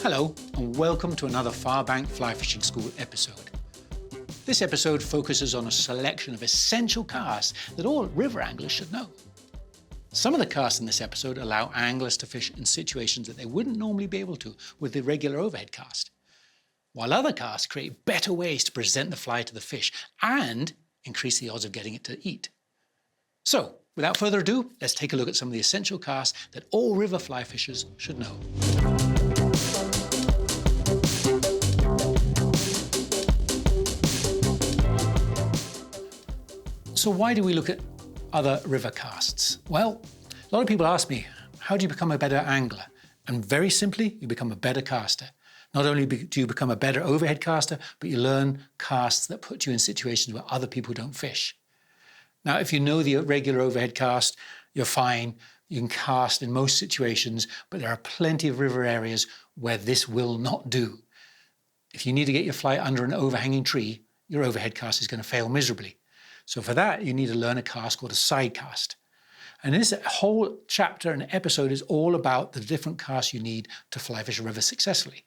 Hello and welcome to another Farbank Fly Fishing School episode. This episode focuses on a selection of essential casts that all river anglers should know. Some of the casts in this episode allow anglers to fish in situations that they wouldn't normally be able to with the regular overhead cast, while other casts create better ways to present the fly to the fish and increase the odds of getting it to eat. So, without further ado, let's take a look at some of the essential casts that all river fly fishers should know. So why do we look at other river casts? Well, a lot of people ask me, how do you become a better angler? And very simply, you become a better caster. Not only do you become a better overhead caster, but you learn casts that put you in situations where other people don't fish. Now, if you know the regular overhead cast, you're fine. You can cast in most situations, but there are plenty of river areas where this will not do. If you need to get your fly under an overhanging tree, your overhead cast is going to fail miserably. So for that, you need to learn a cast called a side cast. And this whole chapter and episode is all about the different casts you need to fly fish a river successfully.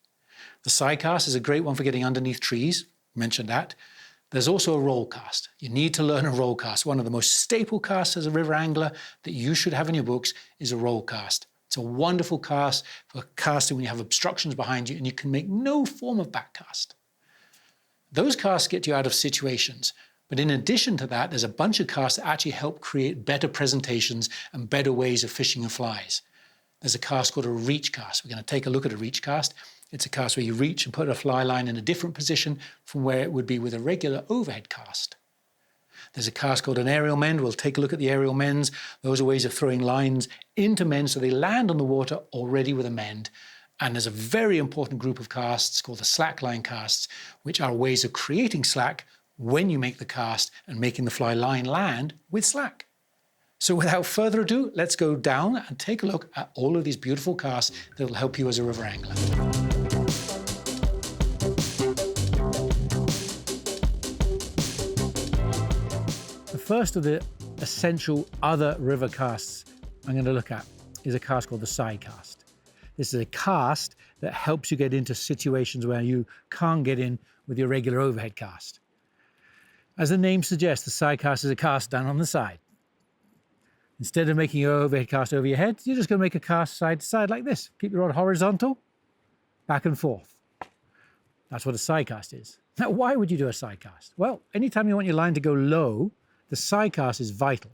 The side cast is a great one for getting underneath trees, mentioned that. There's also a roll cast. You need to learn a roll cast. One of the most staple casts as a river angler that you should have in your books is a roll cast. It's a wonderful cast for casting when you have obstructions behind you and you can make no form of backcast. Those casts get you out of situations. But in addition to that, there's a bunch of casts that actually help create better presentations and better ways of fishing the flies. There's a cast called a reach cast. We're going to take a look at a reach cast. It's a cast where you reach and put a fly line in a different position from where it would be with a regular overhead cast. There's a cast called an aerial mend. We'll take a look at the aerial mends. Those are ways of throwing lines into mends so they land on the water already with a mend. And there's a very important group of casts called the slack line casts, which are ways of creating slack when you make the cast and making the fly line land with slack. So without further ado, let's go down and take a look at all of these beautiful casts that will help you as a river angler. The first of the essential other river casts I'm going to look at is a cast called the side cast. This is a cast that helps you get into situations where you can't get in with your regular overhead cast. As the name suggests, the side cast is a cast down on the side. Instead of making your overhead cast over your head, you're just going to make a cast side to side like this. Keep your rod horizontal, back and forth. That's what a side cast is. Now, why would you do a side cast? Well, anytime you want your line to go low, the side cast is vital.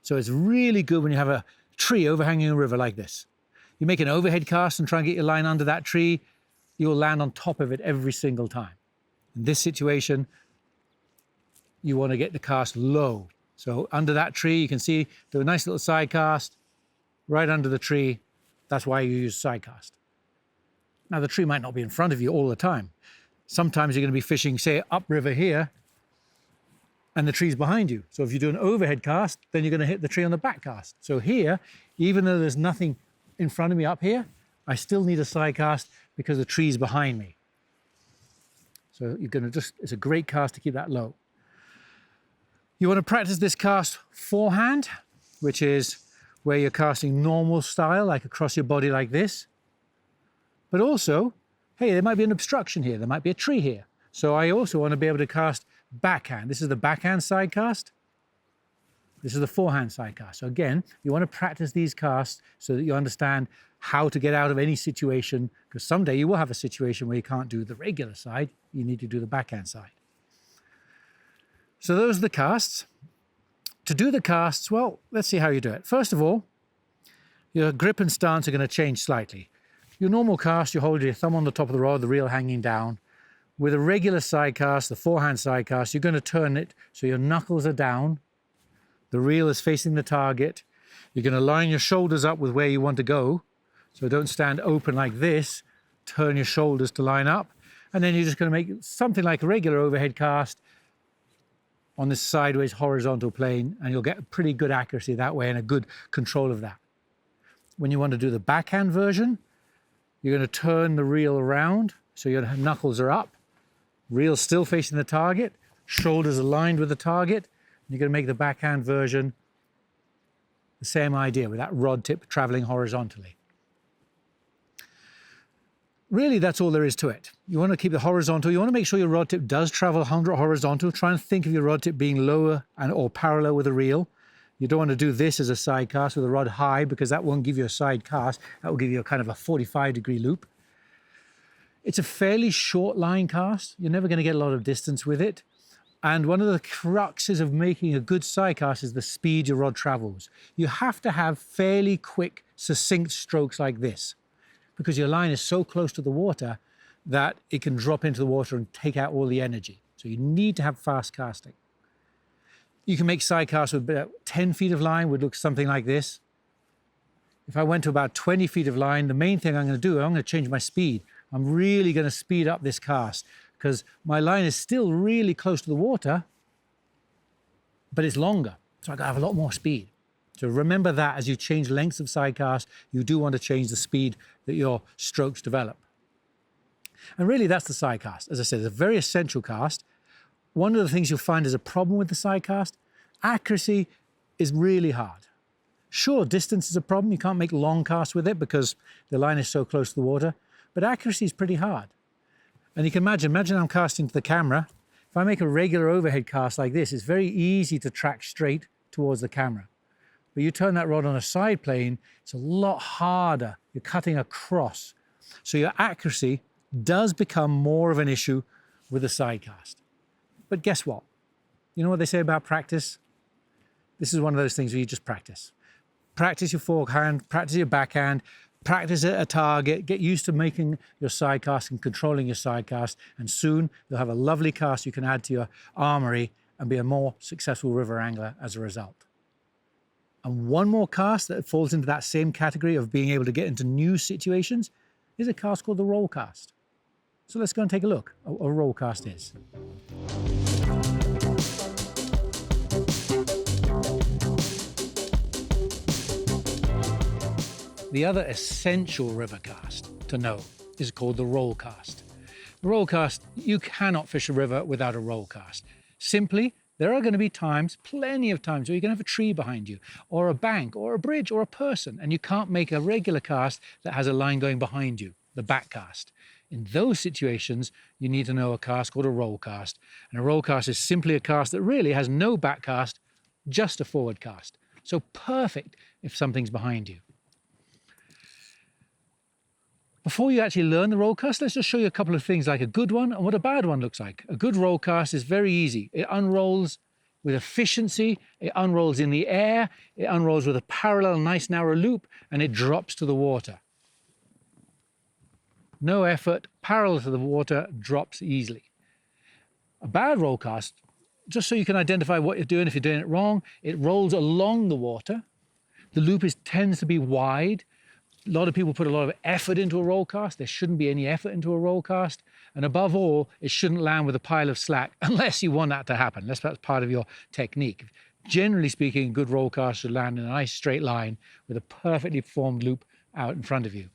So it's really good when you have a tree overhanging a river like this. You make an overhead cast and try and get your line under that tree, you'll land on top of it every single time. In this situation, you want to get the cast low. So under that tree, you can see, do a nice little side cast right under the tree. That's why you use side cast. Now, the tree might not be in front of you all the time. Sometimes you're going to be fishing, say, upriver here, and the tree's behind you. So if you do an overhead cast, then you're going to hit the tree on the back cast. So here, even though there's nothing in front of me up here, I still need a side cast because the tree's behind me. So you're going to it's a great cast to keep that low. You want to practice this cast forehand, which is where you're casting normal style, like across your body like this. But also, hey, there might be an obstruction here. There might be a tree here. So I also want to be able to cast backhand. This is the backhand side cast. This is the forehand side cast. So again, you want to practice these casts so that you understand how to get out of any situation, because someday you will have a situation where you can't do the regular side. You need to do the backhand side. So those are the casts. To do the casts, well, let's see how you do it. First of all, your grip and stance are going to change slightly. Your normal cast, you hold your thumb on the top of the rod, the reel hanging down. With a regular side cast, the forehand side cast, you're going to turn it so your knuckles are down. The reel is facing the target. You're going to line your shoulders up with where you want to go. So don't stand open like this. Turn your shoulders to line up. And then you're just going to make something like a regular overhead cast on this sideways horizontal plane, and you'll get pretty good accuracy that way and a good control of that. When you want to do the backhand version, You're going to turn the reel around, so your knuckles are up, reel still facing the target, shoulders aligned with the target. You're going to make the backhand version the same idea, with that rod tip traveling horizontally. Really, that's all there is to it. You want to keep it horizontal. You want to make sure your rod tip does travel horizontal. Try and think of your rod tip being lower or parallel with the reel. You don't want to do this as a side cast with the rod high, because that won't give you a side cast. That will give you a kind of a 45-degree loop. It's a fairly short line cast. You're never going to get a lot of distance with it. And one of the cruxes of making a good side cast is the speed your rod travels. You have to have fairly quick, succinct strokes like this, because your line is so close to the water that it can drop into the water and take out all the energy. So you need to have fast casting. You can make side casts with about 10 feet of line, would look something like this. If I went to about 20 feet of line, the main thing I'm going to do, I'm going to change my speed. I'm really going to speed up this cast, because my line is still really close to the water, but it's longer. So I've got to have a lot more speed. So remember that as you change lengths of side cast, you do want to change the speed that your strokes develop. And really, that's the side cast. As I said, it's a very essential cast. One of the things you'll find is a problem with the side cast: accuracy is really hard. Sure, distance is a problem. You can't make long casts with it because the line is so close to the water, but accuracy is pretty hard. And you can imagine I'm casting to the camera. If I make a regular overhead cast like this, it's very easy to track straight towards the camera. But you turn that rod on a side plane, it's a lot harder. You're cutting across. So your accuracy does become more of an issue with the side cast. But guess what? You know what they say about practice? This is one of those things where you just practice. Practice your forehand, practice your backhand, practice at a target, get used to making your side cast and controlling your side cast, and soon you'll have a lovely cast you can add to your armory and be a more successful river angler as a result. And one more cast that falls into that same category of being able to get into new situations is a cast called the roll cast. So let's go and take a look at what a roll cast is. The other essential river cast to know is called the roll cast. The roll cast, you cannot fish a river without a roll cast. Simply, there are going to be times, plenty of times, where you're going to have a tree behind you, or a bank, or a bridge, or a person, and you can't make a regular cast that has a line going behind you, the back cast. In those situations, you need to know a cast called a roll cast. And a roll cast is simply a cast that really has no back cast, just a forward cast. So perfect if something's behind you. Before you actually learn the roll cast, let's just show you a couple of things like a good one and what a bad one looks like. A good roll cast is very easy. It unrolls with efficiency, it unrolls in the air, it unrolls with a parallel, nice narrow loop, and it drops to the water. No effort, parallel to the water, drops easily. A bad roll cast, just so you can identify what you're doing if you're doing it wrong, it rolls along the water. The loop tends to be wide. A lot of people put a lot of effort into a roll cast. There shouldn't be any effort into a roll cast. And above all, it shouldn't land with a pile of slack unless you want that to happen. That's part of your technique. Generally speaking, a good roll cast should land in a nice straight line with a perfectly formed loop out in front of you.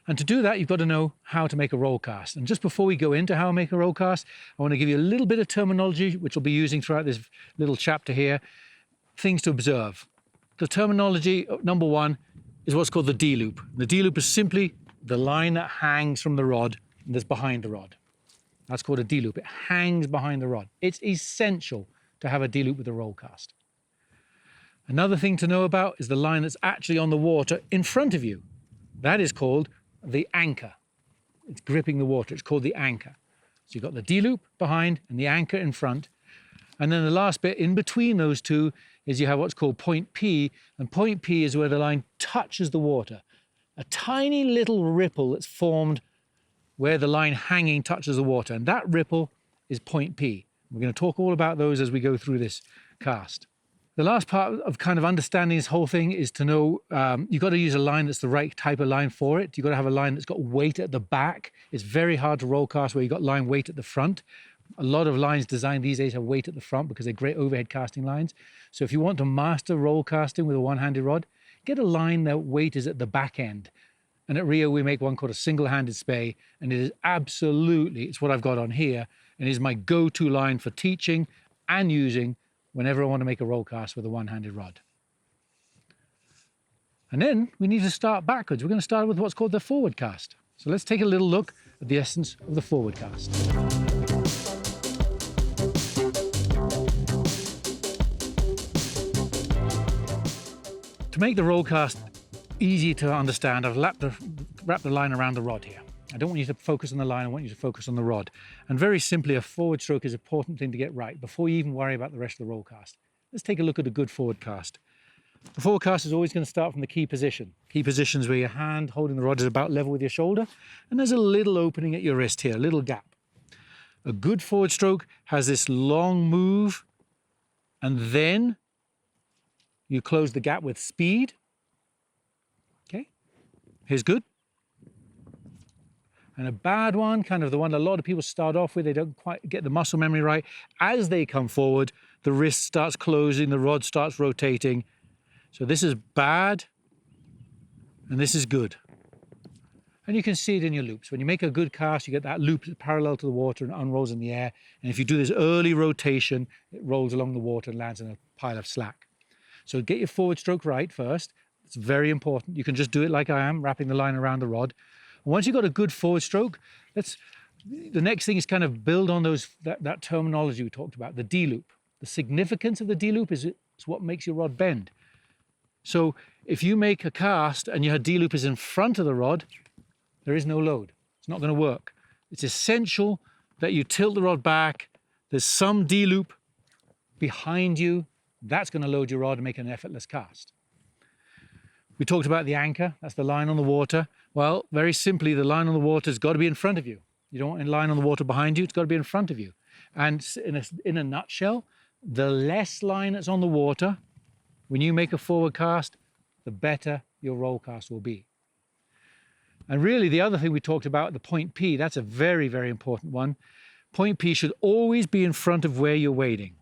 And to do that, you've got to know how to make a roll cast. And just before we go into how to make a roll cast, I want to give you a little bit of terminology, which we'll be using throughout this little chapter here. Things to observe. The terminology, number one, is what's called the D-loop. The D-loop is simply the line that hangs from the rod and that's behind the rod. That's called a D-loop. It hangs behind the rod. It's essential to have a D-loop with a roll cast. Another thing to know about is the line that's actually on the water in front of you. That is called the anchor. It's gripping the water. It's called the anchor. So you've got the D-loop behind and the anchor in front. And then the last bit in between those two is you have what's called point P, and point P is where the line touches the water. A tiny little ripple that's formed where the line hanging touches the water, and that ripple is point P. We're going to talk all about those as we go through this cast. The last part of kind of understanding this whole thing is to know you've got to use a line that's the right type of line for it. You've got to have a line that's got weight at the back. It's very hard to roll cast where you've got line weight at the front. A lot of lines designed these days have weight at the front because they're great overhead casting lines. So if you want to master roll casting with a one-handed rod, get a line that weight is at the back end. And at Rio, we make one called a single-handed spey, and it is absolutely, it's what I've got on here, and it is my go-to line for teaching and using whenever I want to make a roll cast with a one-handed rod. And then we need to start backwards. We're going to start with what's called the forward cast. So let's take a little look at the essence of the forward cast. To make the roll cast easy to understand, I've wrapped the line around the rod here. I don't want you to focus on the line, I want you to focus on the rod. And very simply, a forward stroke is an important thing to get right before you even worry about the rest of the roll cast. Let's take a look at a good forward cast. The forward cast is always going to start from the key position. Key position is where your hand holding the rod is about level with your shoulder, and there's a little opening at your wrist here, a little gap. A good forward stroke has this long move, and then you close the gap with speed. Okay, here's good. And a bad one, kind of the one a lot of people start off with, they don't quite get the muscle memory right. As they come forward, the wrist starts closing, the rod starts rotating. So this is bad, and this is good. And you can see it in your loops. When you make a good cast, you get that loop parallel to the water and unrolls in the air. And if you do this early rotation, it rolls along the water and lands in a pile of slack. So get your forward stroke right first. It's very important. You can just do it like I am, wrapping the line around the rod. And once you've got a good forward stroke, the next thing is kind of build on that terminology we talked about, the D loop. The significance of the D loop is what makes your rod bend. So if you make a cast and your D loop is in front of the rod, there is no load. It's not going to work. It's essential that you tilt the rod back. There's some D loop behind you. That's going to load your rod and make an effortless cast. We talked about the anchor. That's the line on the water. Well, very simply, the line on the water has got to be in front of you. You don't want a line on the water behind you. It's got to be in front of you. And in a nutshell, the less line that's on the water, when you make a forward cast, the better your roll cast will be. And really, the other thing we talked about, the point P, that's a very, very important one. Point P should always be in front of where you're wading.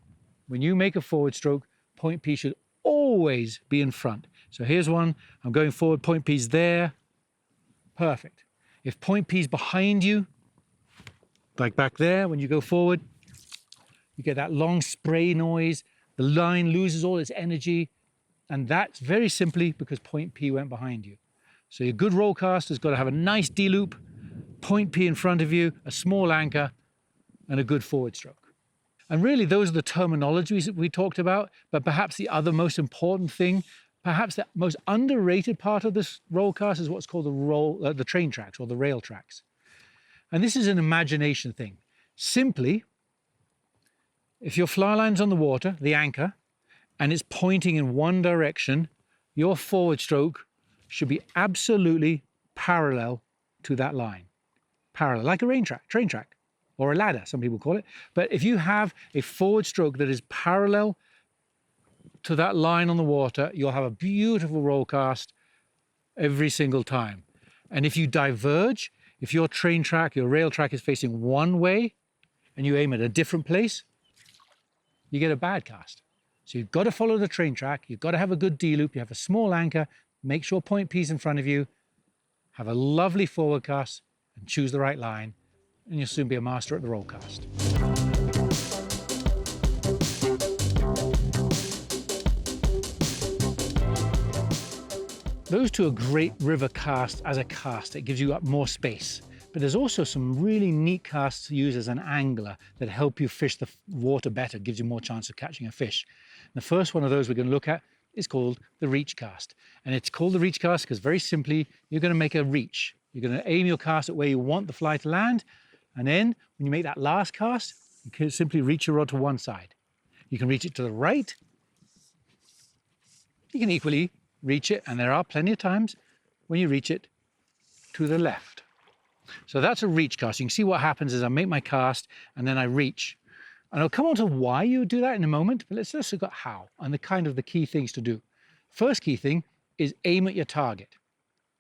When you make a forward stroke, point P should always be in front. So here's one, I'm going forward, point P's there. Perfect. If point P's behind you, like back there, when you go forward, you get that long spray noise, the line loses all its energy, and that's very simply because point P went behind you. So your good roll cast has got to have a nice D loop, point P in front of you, a small anchor, and a good forward stroke. And really those are the terminologies that we talked about, but perhaps the other most important thing, perhaps the most underrated part of this roll cast is what's called the train tracks or the rail tracks. And this is an imagination thing. Simply, if your fly line's on the water, the anchor, and it's pointing in one direction, your forward stroke should be absolutely parallel to that line. Parallel, like a train track, or a ladder, some people call it. But if you have a forward stroke that is parallel to that line on the water, you'll have a beautiful roll cast every single time. And if you diverge, if your train track, your rail track is facing one way and you aim at a different place, you get a bad cast. So you've got to follow the train track, you've got to have a good D loop, you have a small anchor, make sure point P's in front of you, have a lovely forward cast and choose the right line, and you'll soon be a master at the roll cast. Those two are great river casts as a cast. It gives you up more space. But there's also some really neat casts to use as an angler that help you fish the water better, gives you more chance of catching a fish. And the first one of those we're going to look at is called the reach cast. And it's called the reach cast because very simply, you're going to make a reach. You're going to aim your cast at where you want the fly to land. And then when you make that last cast, you can simply reach your rod to one side. You can reach it to the right. You can equally reach it, and there are plenty of times when you reach it to the left. So that's a reach cast. You can see what happens is I make my cast and then I reach. And I'll come on to why you do that in a moment, but let's just look at how and the key things to do. First key thing is aim at your target.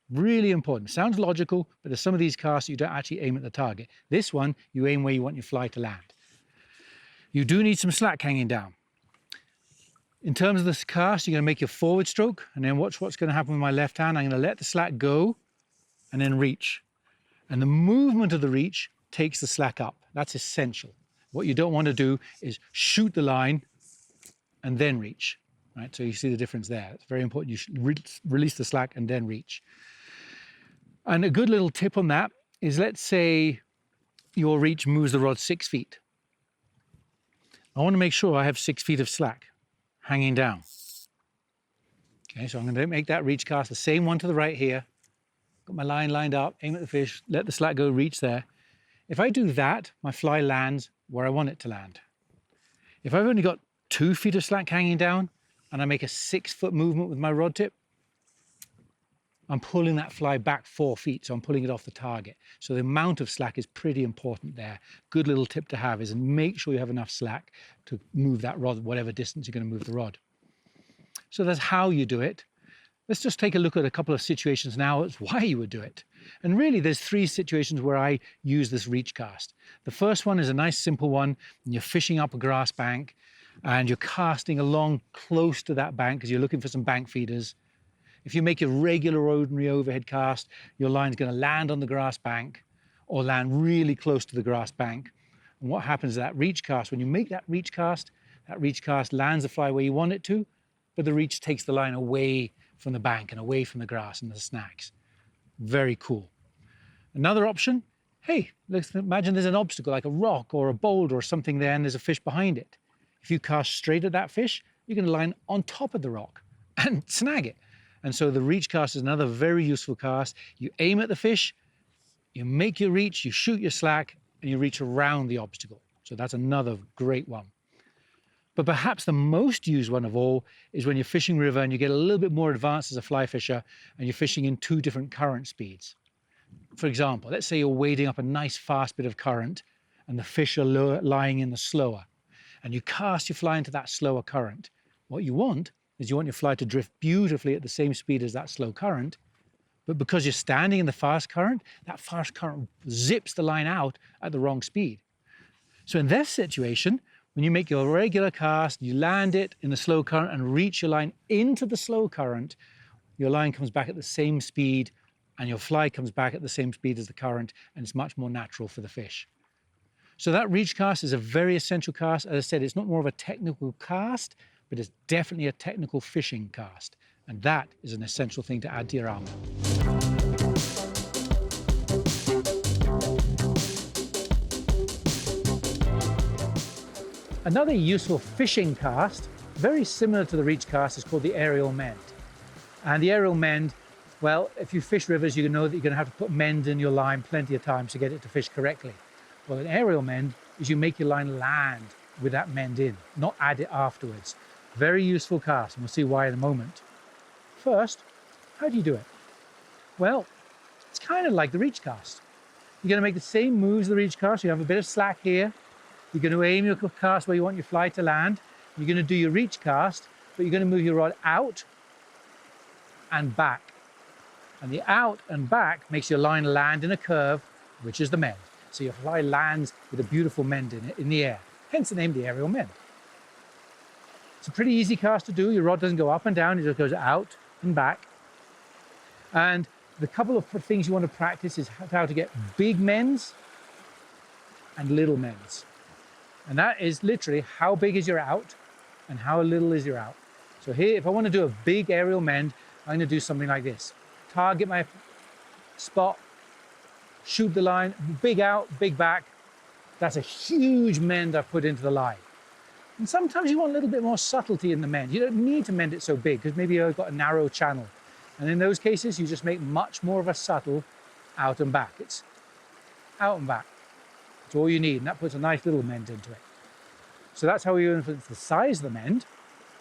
Really important. Sounds logical, but there's some of these casts you don't actually aim at the target. This one, you aim where you want your fly to land. You do need some slack hanging down. In terms of this cast, you're going to make your forward stroke, and then watch what's going to happen with my left hand. I'm going to let the slack go, and then reach. And the movement of the reach takes the slack up. That's essential. What you don't want to do is shoot the line and then reach, right? So you see the difference there. It's very important. You should release the slack and then reach. And a good little tip on that is, let's say your reach moves the rod 6 feet. I want to make sure I have 6 feet of slack hanging down. Okay, so I'm going to make that reach cast, the same one to the right here. Got my line lined up, aim at the fish, let the slack go, reach there. If I do that, my fly lands where I want it to land. If I've only got 2 feet of slack hanging down and I make a 6-foot movement with my rod tip, I'm pulling that fly back 4 feet, so I'm pulling it off the target. So the amount of slack is pretty important there. Good little tip to have is make sure you have enough slack to move that rod, whatever distance you're going to move the rod. So that's how you do it. Let's just take a look at a couple of situations now as why you would do it. And really there's 3 situations where I use this reach cast. The first one is a nice simple one, and you're fishing up a grass bank and you're casting along close to that bank because you're looking for some bank feeders. If you make a regular ordinary overhead cast, your line's going to land on the grass bank or land really close to the grass bank. And what happens is that reach cast, when you make that reach cast lands the fly where you want it to, but the reach takes the line away from the bank and away from the grass and the snacks. Very cool. Another option, hey, let's imagine there's an obstacle like a rock or a boulder or something there and there's a fish behind it. If you cast straight at that fish, you're going to line on top of the rock and snag it. And so the reach cast is another very useful cast. You aim at the fish, you make your reach, you shoot your slack, and you reach around the obstacle. So that's another great one. But perhaps the most used one of all is when you're fishing river and you get a little bit more advanced as a fly fisher and you're fishing in 2 different current speeds. For example, let's say you're wading up a nice fast bit of current and the fish are lying in the slower, and you cast your fly into that slower current. What you want is you want your fly to drift beautifully at the same speed as that slow current, but because you're standing in the fast current, that fast current zips the line out at the wrong speed. So in this situation, when you make your regular cast, you land it in the slow current and reach your line into the slow current, your line comes back at the same speed and your fly comes back at the same speed as the current, and it's much more natural for the fish. So that reach cast is a very essential cast. As I said, it's not more of a technical cast, but it's definitely a technical fishing cast. And that is an essential thing to add to your armor. Another useful fishing cast, very similar to the reach cast, is called the aerial mend. And the aerial mend, well, if you fish rivers, you know that you're going to have to put mend in your line plenty of times to get it to fish correctly. Well, an aerial mend is you make your line land with that mend in, not add it afterwards. Very useful cast, and we'll see why in a moment. First, how do you do it? Well, it's kind of like the reach cast. You're going to make the same moves as the reach cast. You have a bit of slack here. You're going to aim your cast where you want your fly to land. You're going to do your reach cast, but you're going to move your rod out and back. And the out and back makes your line land in a curve, which is the mend. So your fly lands with a beautiful mend in it in the air, hence the name the aerial mend. It's a pretty easy cast to do. Your rod doesn't go up and down, it just goes out and back. And the couple of things you want to practice is how to get big mends and little mends. And that is literally how big is your out and how little is your out. So here, if I want to do a big aerial mend, I'm going to do something like this. Target my spot, shoot the line, big out, big back. That's a huge mend I've put into the line. And sometimes you want a little bit more subtlety in the mend. You don't need to mend it so big because maybe you've got a narrow channel. And in those cases, you just make much more of a subtle out and back. It's out and back. That's all you need, and that puts a nice little mend into it. So that's how you influence the size of the mend.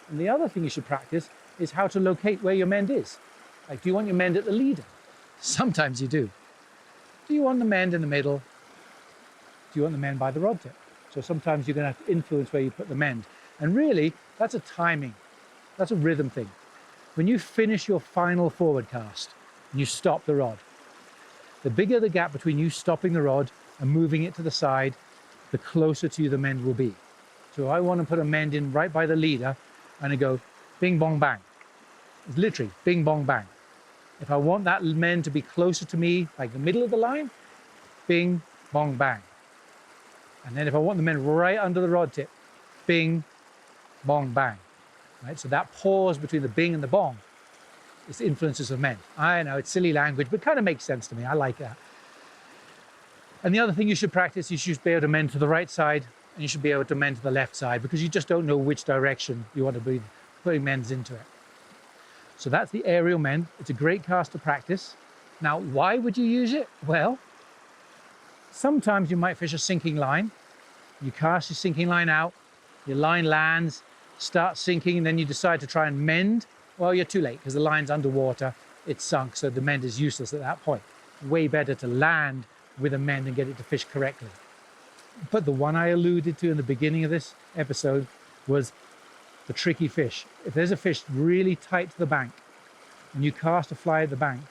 And the other thing you should practice is how to locate where your mend is. Like, do you want your mend at the leader? Sometimes you do. Do you want the mend in the middle? Do you want the mend by the rod tip? So sometimes you're going to have to influence where you put the mend. And really, that's a timing. That's a rhythm thing. When you finish your final forward cast and you stop the rod, the bigger the gap between you stopping the rod and moving it to the side, the closer to you the mend will be. So I want to put a mend in right by the leader and I go bing, bong, bang. It's literally bing, bong, bang. If I want that mend to be closer to me, like the middle of the line, bing, bong, bang. And then if I want the mend right under the rod tip, bing, bong, bang. Right? So that pause between the bing and the bong is the influences of mend. I know it's silly language, but it kind of makes sense to me. I like that. And the other thing you should practice, you should be able to mend to the right side and you should be able to mend to the left side, because you just don't know which direction you want to be putting mends into it. So that's the aerial mend. It's a great cast to practice. Now, why would you use it? Well, sometimes you might fish a sinking line. You cast your sinking line out, your line lands, starts sinking, and then you decide to try and mend. Well, you're too late because the line's underwater, it's sunk, so the mend is useless at that point. Way better to land with a mend and get it to fish correctly. But the one I alluded to in the beginning of this episode was the tricky fish. If there's a fish really tight to the bank and you cast a fly at the bank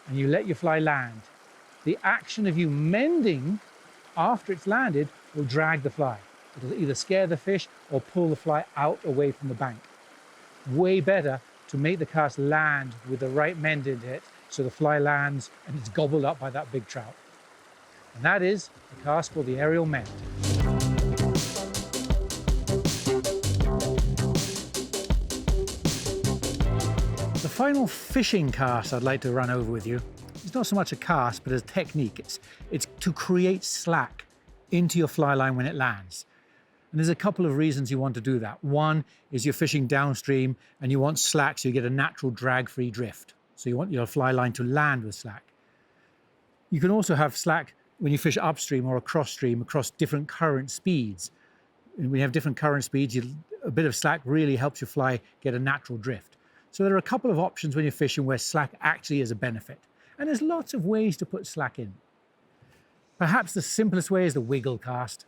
and you let your fly land, the action of you mending after it's landed will drag the fly. It'll either scare the fish or pull the fly out away from the bank. Way better to make the cast land with the right mend in it so the fly lands and it's gobbled up by that big trout. And that is the cast called the aerial mend. The final fishing cast I'd like to run over with you, it's not so much a cast, but a technique. It's to create slack into your fly line when it lands. And there's a couple of reasons you want to do that. One is you're fishing downstream and you want slack so you get a natural drag-free drift. So you want your fly line to land with slack. You can also have slack when you fish upstream or across stream, across different current speeds. And when you have different current speeds, a bit of slack really helps your fly get a natural drift. So there are a couple of options when you're fishing where slack actually is a benefit. And there's lots of ways to put slack in. Perhaps the simplest way is the wiggle cast.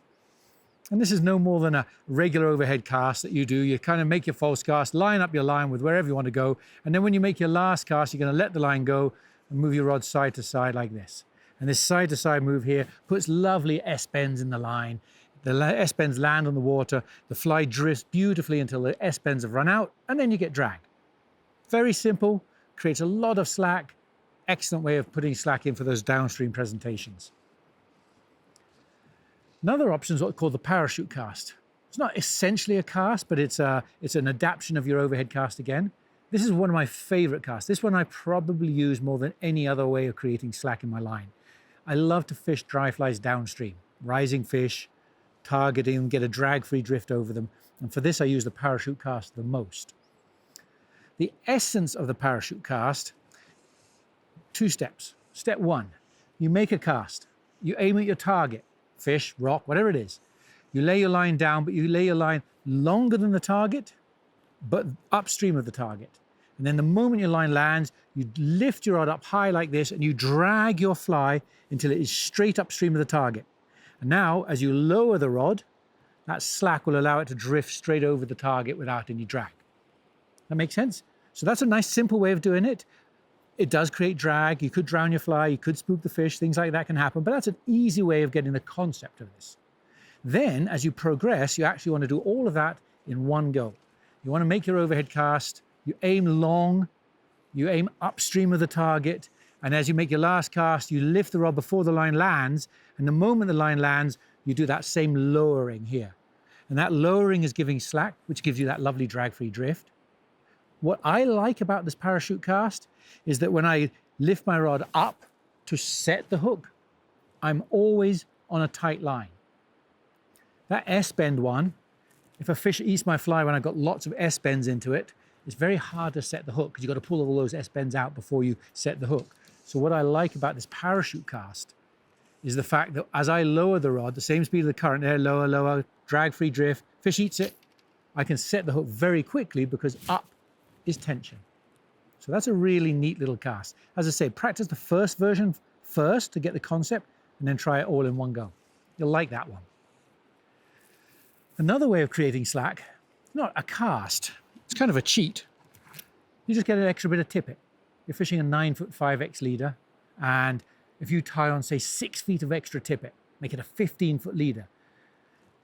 And this is no more than a regular overhead cast that you do. You kind of make your false cast, line up your line with wherever you want to go. And then when you make your last cast, you're going to let the line go and move your rod side to side like this. And this side to side move here puts lovely S-bends in the line. The S-bends land on the water. The fly drifts beautifully until the S-bends have run out, and then you get drag. Very simple, creates a lot of slack. Excellent way of putting slack in for those downstream presentations. Another option is what's called the parachute cast. It's not essentially a cast, but it's an adaptation of your overhead cast again. This is one of my favorite casts. This one I probably use more than any other way of creating slack in my line. I love to fish dry flies downstream, rising fish, targeting them, get a drag-free drift over them. And for this, I use the parachute cast the most. The essence of the parachute cast, 2 steps. Step 1, you make a cast. You aim at your target, fish, rock, whatever it is. You lay your line down, but you lay your line longer than the target, but upstream of the target. And then the moment your line lands, you lift your rod up high like this and you drag your fly until it is straight upstream of the target. And now, as you lower the rod, that slack will allow it to drift straight over the target without any drag. That makes sense? So that's a nice, simple way of doing it. It does create drag. You could drown your fly, you could spook the fish, things like that can happen, but that's an easy way of getting the concept of this. Then, as you progress, you actually want to do all of that in one go. You want to make your overhead cast, you aim long, you aim upstream of the target, and as you make your last cast, you lift the rod before the line lands, and the moment the line lands, you do that same lowering here. And that lowering is giving slack, which gives you that lovely drag-free drift. What I like about this parachute cast is that when I lift my rod up to set the hook, I'm always on a tight line. That S-bend one, if a fish eats my fly when I've got lots of S-bends into it, it's very hard to set the hook because you've got to pull all those S-bends out before you set the hook. So what I like about this parachute cast is the fact that as I lower the rod, the same speed of the current there, lower, lower, drag-free drift, fish eats it, I can set the hook very quickly because up is tension. So that's a really neat little cast. As I say, practice the first version first to get the concept and then try it all in one go. You'll like that one. Another way of creating slack, not a cast, it's kind of a cheat. You just get an extra bit of tippet. You're fishing a 9-foot 5X leader, and if you tie on, say, 6 feet of extra tippet, make it a 15-foot leader.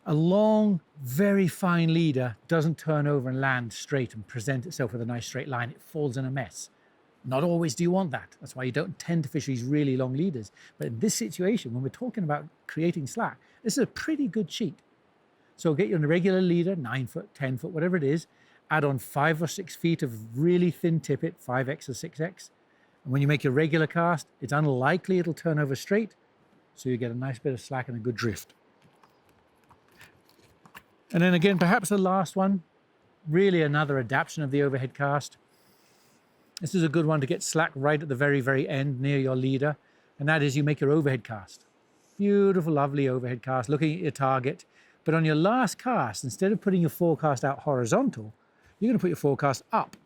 A long, very fine leader doesn't turn over and land straight and present itself with a nice straight line. It falls in a mess. Not always do you want that. That's why you don't tend to fish these really long leaders. But in this situation, when we're talking about creating slack, this is a pretty good cheat. So get your regular leader, 9 foot, 10 foot, whatever it is, add on 5 or 6 feet of really thin tippet, 5X or 6X. And when you make your regular cast, it's unlikely it'll turn over straight. So you get a nice bit of slack and a good drift. And then again, perhaps the last one, really another adaptation of the overhead cast. This is a good one to get slack right at the very, very end near your leader. And that is you make your overhead cast. Beautiful, lovely overhead cast, looking at your target. But on your last cast, instead of putting your forecast out horizontal, you're going to put your forecast up.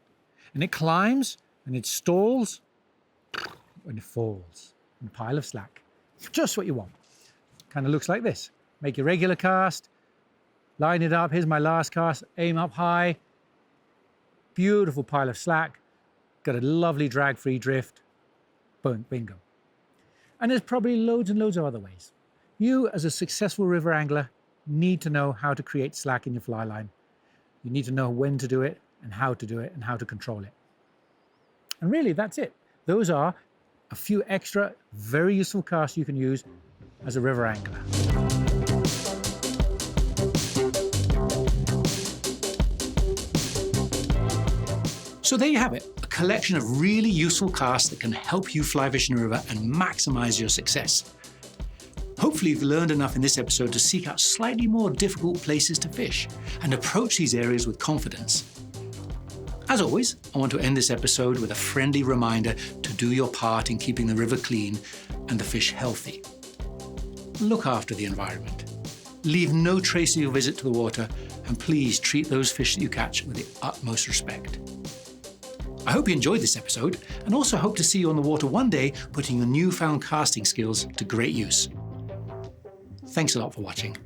And it climbs, and it stalls, and it falls in a pile of slack. Just what you want. Kind of looks like this. Make your regular cast, line it up. Here's my last cast. Aim up high. Beautiful pile of slack. Got a lovely drag-free drift. Boom, bingo. And there's probably loads and loads of other ways. You, as a successful river angler, need to know how to create slack in your fly line. You need to know when to do it and how to do it and how to control it. And really, that's it. Those are a few extra, very useful casts you can use as a river angler. So there you have it, a collection of really useful casts that can help you fly fish in a river and maximize your success. Hopefully you've learned enough in this episode to seek out slightly more difficult places to fish and approach these areas with confidence. As always, I want to end this episode with a friendly reminder to do your part in keeping the river clean and the fish healthy. Look after the environment. Leave no trace of your visit to the water, and please treat those fish that you catch with the utmost respect. I hope you enjoyed this episode, and also hope to see you on the water one day putting your newfound casting skills to great use. Thanks a lot for watching.